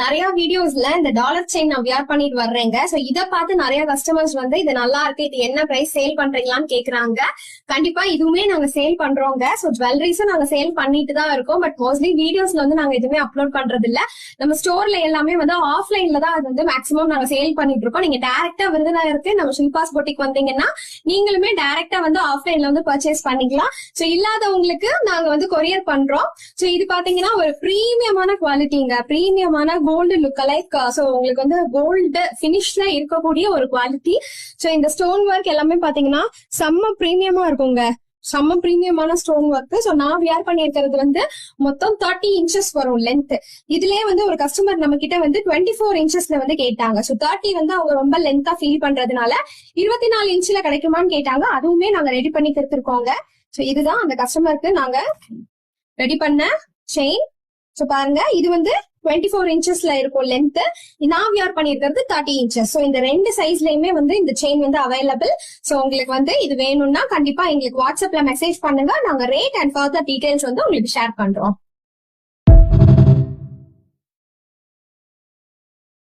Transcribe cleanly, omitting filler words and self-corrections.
நிறைய வீடியோஸ்ல இந்த டாலர் செயின் நான் வியர் பண்ணிட்டு வர்றேங்க. சோ இத பார்த்து நிறைய கஸ்டமர்ஸ் வந்து இது நல்லா இருக்கு, இது என்ன பிரைஸ் சேல் பண்றீங்களான்னு கேக்குறாங்க. கண்டிப்பா இதுவுமே நாங்க சேல் பண்றோங்க. சோ ஜுவல்லரிஸும் நாங்க சேல் பண்ணிட்டு தான் இருக்கோம். பட் மோஸ்ட்லி வீடியோஸ்ல வந்து நாங்க எதுவுமே அப்லோட் பண்றது இல்ல. நம்ம ஸ்டோர்ல எல்லாமே வந்து ஆஃப்லைன்ல தான் அது வந்து மேக்ஸிமம் நாங்க சேல் பண்ணிட்டு இருக்கோம். நீங்க டைரக்டா விருதுநகருக்கு நம்ம ஷில்பாஸ் பொட்டிக் வந்தீங்கன்னா நீங்களுமே டைரக்டா வந்து ஆஃப்லைன்ல வந்து பர்ச்சேஸ் பண்ணிக்கலாம். சோ இல்லாதவங்களுக்கு நாங்க வந்து கொரியர் பண்றோம். சோ இது பாத்தீங்கன்னா ஒரு பிரீமியமான குவாலிட்டிங்க, பிரீமியமான கோல்டு லுக் லைக். சோ உங்களுக்கு வந்து கோல்டு பினிஷ்ல இருக்கக்கூடிய ஒரு குவாலிட்டி. சோ இந்த ஸ்டோன் ஒர்க் எல்லாமே பாத்தீங்கன்னா செம்ம பிரீமியமா இருக்குங்க, செம்ம பிரீமியமான ஸ்டோன் ஒர்க். சோ நான் வியர் பண்ணிருக்கிறது வந்து மொத்தம் 30 இன்ச்சஸ் வரும் லென்த். இதுலயே வந்து ஒரு கஸ்டமர் நம்ம கிட்ட வந்து 24 இன்ச்சஸ்ல வந்து கேட்டாங்க. சோ 30 வந்து அவங்க ரொம்ப லென்த்தா ஃபீல் பண்றதுனால 24 இன்ச்ல கிடைக்குமான்னு கேட்டாங்க. அதுவுமே நாங்க ரெடி பண்ணி கொடுத்துருக்கோங்க. சோ இதுதான் அந்த கஸ்டமருக்கு நாங்க ரெடி பண்ண செயின். சோ பாருங்க, இது வந்து 24 இன்ச்சஸ்ல இருக்கும் லென்த். நான் வியர் பண்ணிருக்கிறது 30 இன்ச்சஸ். சோ இந்த ரெண்டு சைஸ்லயுமே வந்து இந்த செயின் வந்து அவைலபிள். சோ உங்களுக்கு வந்து இது வேணும்னா கண்டிப்பா எங்களுக்கு வாட்ஸ்அப்ல மெசேஜ் பண்ணுங்க. நாங்க ரேட் அண்ட் ஃபர்தர் டீடைல்ஸ் வந்து உங்களுக்கு ஷேர் பண்றோம்.